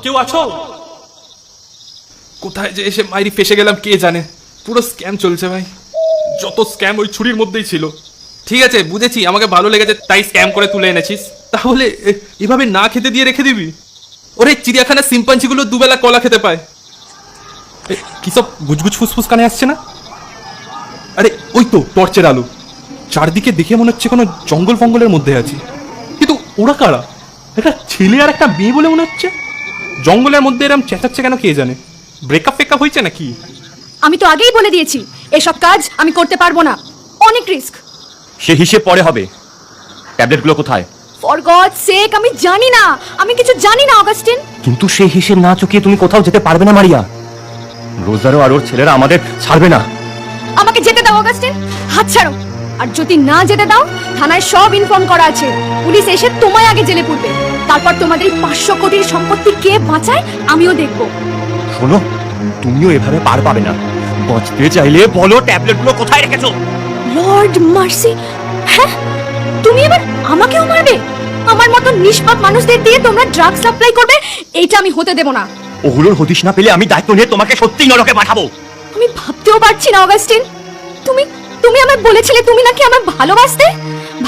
কেউ আছো? কোথায় যে এসে মাইরি ফেসে গেলাম কে জানে। পুরো স্ক্যাম চলছে ভাই, যত স্ক্যাম ওই ছুরির মধ্যেই ছিল। ঠিক আছে বুঝেছি, আমাকে ভালো লেগেছে তাই স্ক্যাম করে তুলে এনেছিস, তাহলে এভাবে না খেতে দিয়ে রেখে দিবি? ওরে চিড়িয়াখানার সিম্পাঞ্জিগুলো দুবেলা কলা খেতে পায়। কি সব গুজগুজ ফুসফুস কানে আসছে না? আরে ওই তো টর্চের আলো, চারদিকে দেখে মনে হচ্ছে কোনো জঙ্গল ফঙ্গলের মধ্যে আছি। কিন্তু ওরা কারা? একটা ছেলে আর একটা মেয়ে বলে মনে হচ্ছে। জঙ্গলের মধ্যে এরম চেঁচাচ্ছে কেন কে জানে? ব্রেকআপ ফেকআপ হয়েছে নাকি? আমি তো আগেই বলে দিয়েছি এসব কাজ আমি করতে পারবো না, অনেক রিস্ক। সে হিসেব পরে হবে। ট্যাবলেটগুলো কোথায়? ফর গড সেক আমি জানি না, আমি কিছু জানি না অগাস্টিন। কিন্তু সেই হিসেব না চুকিয়ে তুমি কোথাও যেতে পারবে না মারিয়া। রোজারও আর ওর ছেলেরা আমাদের ছাড়বে না। আমাকে যেতে দাও অগাস্টিন, হাত ছাড়ো। আর যদি না যেতে দাও থানায় সব ইনফর্ম করা আছে, পুলিশ এসে তোমায় আগে জেলে পুরবে। তারপর তোমাদের 500 কোটির সম্পত্তি কে বাঁচায় আমিও দেখব। শোনো, তুমিও এভাবে পার পাবে না। বাঁচতে চাইলে বলো ট্যাবলেটগুলো কোথায় রেখেছো। লর্ড মার্সি, হ্যাঁ তুমি এবার আমাকেও মারবে? আমার মতো নিষ্পাপ মানুষদের দিয়ে তোমরা ড্রাগ সাপ্লাই করবে? এইটা আমি হতে দেব না। ওগুলোর হদিশ না পেলে আমি দায়িত্ব নিয়ে তোমাকে সত্যিই নরকে পাঠাবো। আমি ভাবতেও পারছি না অগাস্টিন, তুমি তুমি আমায় বলেছিলে তুমি নাকি আমায় ভালোবাসতে।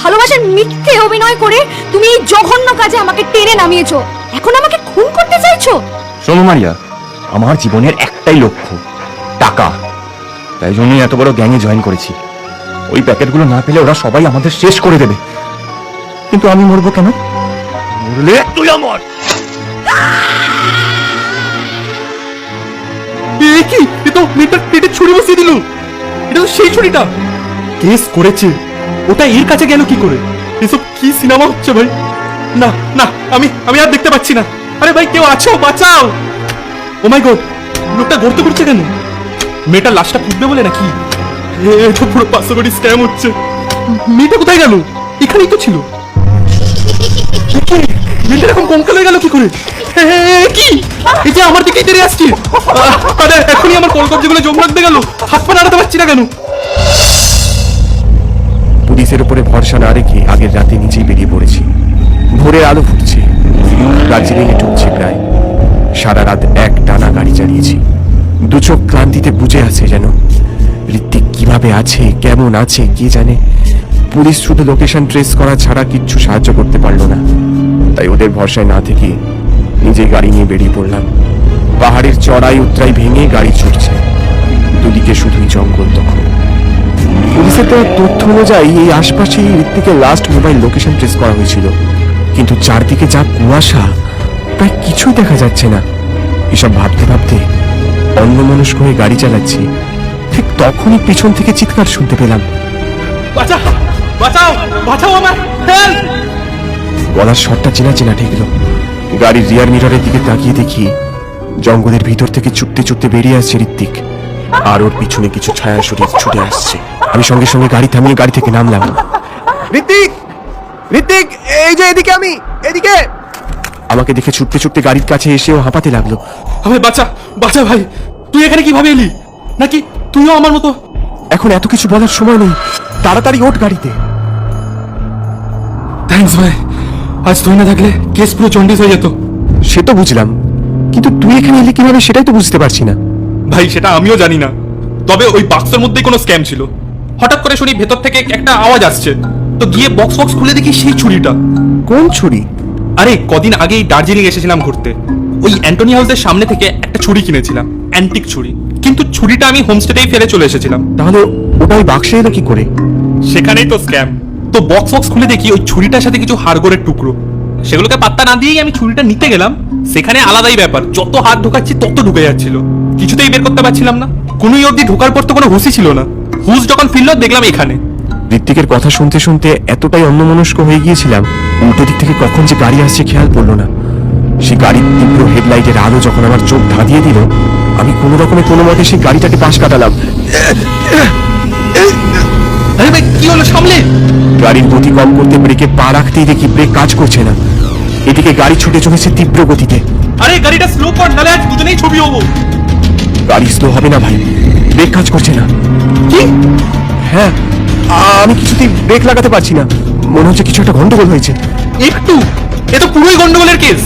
ভালোবাসার মিথ্যে অভিনয় করে তুমি এই জঘন্য কাজে আমাকে টেনে নামিয়েছো, এখন আমাকে খুন করতে চাইছো? শোনো মারিয়া, আমার জীবনের একটাই লক্ষ্য, টাকা। তাই জন্যই এত বড় গ্যাংয়ে জয়েন করেছি। ওই প্যাকেটগুলো না পেলে ওরা সবাই আমাদের শেষ করে দেবে। কিন্তু আমি মরবো কেন? মরলে তুই আমার। কি এ তো মেয়েটার পেটে ছুরি বসিয়ে দিল। এটা তো সেই ছুরিটা। কেস করেছে, ওটা এর কাছে গেল কি করে? এসব কি সিনেমা হচ্ছে ভাই? না না, আমি আর দেখতে পাচ্ছি না। আরে ভাই কেউ আছো, বাঁচাও। ও মাই গড, লোকটা গর্ত করছে কেন? মেয়েটার লাশটা ফুটবে বলে নাকি? এ তো পুরো 500 কোটি স্ক্যাম হচ্ছে। মেয়েটা কোথায় গেল? এখানেই তো ছিল। মেয়েটা এরকম কঙ্কাল হয়ে গেল কি করে? কি এই যে আমার দিকেই তেড়ে আসছে। আরে এখনই আমার কলকবজিগুলো জম রাখতে গেল, হাত পা নাড়াতে পারছি না কেন? পুলিশের উপরে ভরসা না রেখে আগের রাতে নিচেই বেরিয়ে পড়েছি। ভোরের আলো ফুটছে, দার্জিলিংয়ে ঢুকছি প্রায়। সারা রাত এক টানা গাড়ি চালিয়েছি। দু চোখ ক্লান্তিতে বুঝে আছে যেন। ঋত্বিক কিভাবে আছে, কেমন আছে কে জানে। পুলিশ শুধু লোকেশন ট্রেস করা ছাড়া কিচ্ছু সাহায্য করতে পারলো না। তাই ওদের ভরসায় না থেকে নিজেই গাড়ি নিয়ে বেরিয়ে পড়লাম। পাহাড়ের চড়াই উতরাই ভেঙে গাড়ি ছুটছে, দুদিকে শুধুই জঙ্গল। তখন পুলিশের দেওয়া তথ্য অনুযায়ী এই আশপাশেই ঋত্বিকের লাস্ট মোবাইল লোকেশন ট্রেস করা হয়েছিল। কিন্তু চারদিকে যা কুয়াশা, প্রায় কিছুই দেখা যাচ্ছে না। এসব ভাবতে ভাবতে অন্যমনস্ক হয়ে গাড়ি চালাচ্ছি। ঠিক তখনই পিছন থেকে চিৎকার শুনতে পেলাম। বাঁচাও বাঁচাও বাঁচাও আমায়, হেল্প! গলার স্বরটা চেনা চেনা ঠেকলো। গাড়ির রিয়ার মিররের দিকে তাকিয়ে দেখি জঙ্গলের ভিতর থেকে ছুটতে ছুটতে বেরিয়ে আসছে ঋত্বিক। আর ওর পিছনে কিছু ছায়া শরীর ছুটে আসছে। আমি সঙ্গে সঙ্গে গাড়ি থামিয়ে গাড়ি থেকে নামলাম। ঋত্বিক, ঋত্বিক, এই যে এদিকে, আমি এদিকে। আমাকে দেখে ছুটতে ছুটতে গাড়ির কাছে এসে ও হাঁপাতে লাগলো। আমায় বাঁচা বাঁচা ভাই, তুই এখানে কিভাবে এলি? নাকি তুইও আমার মতো? এখন এত কিছু বলার সময় নেই, তাড়াতাড়ি ওঠ গাড়িতে। থ্যাঙ্কস ভাই, আজ তুই না থাকলে কেস পুরো জন্ডিস হয়ে যেত। সে তো বুঝলাম, কিন্তু তুই এখানে এলি কিভাবে সেটাই তো বুঝতে পারছি না। ভাই সেটা আমিও জানি না, তবে ওই বাক্সের মধ্যেই কোনো স্ক্যাম ছিল। হঠাৎ করে শুনি ভেতর থেকে একটা আওয়াজ আসছে, তো গিয়ে বক্স বক্স খুলে দেখি সেই ছুরিটা। কোন ছুরি? আরে কদিন আগেই দার্জিলিং এসেছিলাম ঘুরতে, ওই অ্যান্টনি হাউসের সামনে থেকে একটা ছুরি কিনেছিলাম, অ্যান্টিক ছুরি। কিন্তু ছুরিটা আমি হোমস্টেতেই ফেলে চলে এসেছিলাম। তাহলে ওটা ওই বাক্সে এলো কি করে? সেখানেই তো স্ক্যাম। তো বক্স বক্স খুলে দেখি ওই ছুরিটার সাথে কিছু হাড়গোড়ের টুকরো। সেগুলোকে পাত্তা না দিয়েই আমি ছুরিটা নিতে গেলাম। সেখানে আলাদাই ব্যাপার, যত হাত ঢোকাচ্ছি তত ঢুকে যাচ্ছিল, কিছুতেই বের করতে পারছিলাম না। কোনোই অবধি ঢোকার পর তো কোনো হুঁশই ছিল না। হুঁশ যখন ফিরল দেখলাম এখানে। ঋত্বিকের কথা শুনতে শুনতে এতটাই অন্যমনস্ক হয়ে গিয়েছিলাম, উল্টো দিক থেকে কখন যে গাড়ি আসছে খেয়াল পড়লো না। সেই গাড়ির তীব্র হেডলাইটের আলো যখন আমার চোখ ধাঁধিয়ে দিল, আমি কোনো রকমে কোনো মতে সেই গাড়িটাকে পাশ কাটালাম। আরে ভাই কি হলো, সামলে! গাড়ির গতি কম করতে ব্রেকে পা রাখতেই দেখি ব্রেক কাজ করছে না। এদিকে গাড়ি ছুটে চলেছে তীব্র গতিতে। আরে গাড়িটা স্লো কর, নালে আজ দুজনেই ছবি হবো। গাড়ি স্লো হবে না ভাই, ব্রেক কাজ করছে না। কি? হ্যাঁ, আমি কিছুতেই ব্রেক লাগাতে পারছি না। মনে হচ্ছে কিছু একটা গন্ডগোল হয়েছে। একটু? এ তো পুরোই গন্ডগোলের কেস।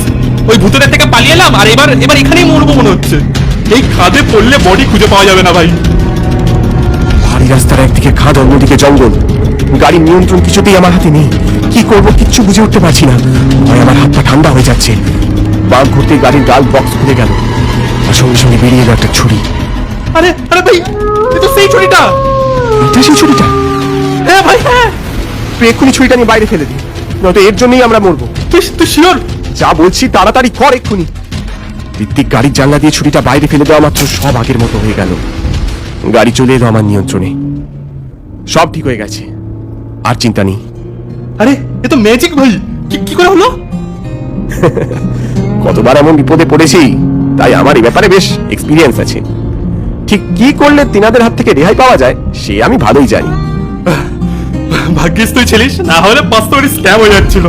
ওই ভূতেদের থেকে পালিয়ে এলাম, আর এবার এবার এখানেই মরবো মনে হচ্ছে। এই খাদে পড়লে বডি খুঁজে পাওয়া যাবে না ভাই। ভারী রাস্তার একদিকে খাদ, অন্যদিকে জঙ্গল। গাড়ির নিয়ন্ত্রণ কিছুতেই আমার হাতে নেই। কি করব কিচ্ছু বুঝে উঠতে পারছি না। ভয় আমার হাত পা ঠান্ডা হয়ে যাচ্ছে। বাঁক ঘুরতে গাড়ির গাল বক্স খুলে গেল, আর সঙ্গে সঙ্গে বেরিয়ে এলো একটা ছুরি। আরে আরে ভাই, এ তো সেই ছুরিটা। এটা সেই ছুরিটা? হ্যাঁ ভাই, হ্যাঁ। তুই এক্ষুনি ছুরিটা নিয়ে বাইরে ফেলে দিই, নয়তো এর জন্যই আমরা মরবো। তুই শিওর? যা বলছি তাড়াতাড়ি কর এক্ষুনি। ঋত্বিক গাড়ির জানলা দিয়ে ছুরিটা বাইরে ফেলে দেওয়া মাত্র সব আগের মতো হয়ে গেল। গাড়ি চলে এলো আমার নিয়ন্ত্রণে। সব ঠিক হয়ে গেছে, আর চিন্তা নেই। আরে এ তো ম্যাজিক ভাই। কি করে হলো? কতবার এমন বিপদে পড়েছি, তাই আমার এই ব্যাপারে বেশ এক্সপিরিয়েন্স আছে। ঠিক কি করলে তিনাদের হাত থেকে রেহাই পাওয়া যায় সে আমি ভালোই জানি। ভাগ্যিস তুই ছিলিস, না হলে বাস্তবে স্ক্যাম হয়ে যাচ্ছিল।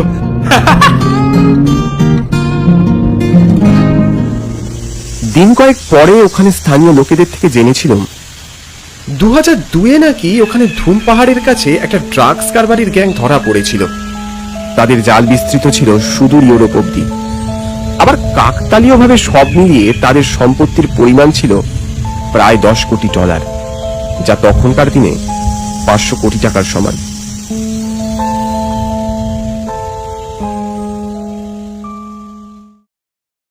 দিন কয়েক পরে ওখানে স্থানীয় লোকেদের থেকে জেনেছিলাম 2002-এ নাকি ওখানে ধুম পাহাড়ের কাছে একটা ড্রাগস কারবারির গ্যাং ধরা পড়েছিল। তাদের জাল বিস্তৃত ছিল সুদূর ইউরোপ অব্দি। আবার কাকতালীয়ভাবে সব মিলিয়ে তাদের সম্পত্তির পরিমাণ ছিল প্রায় $10 কোটি, যা তখনকার দিনে 500 কোটি টাকার সমান।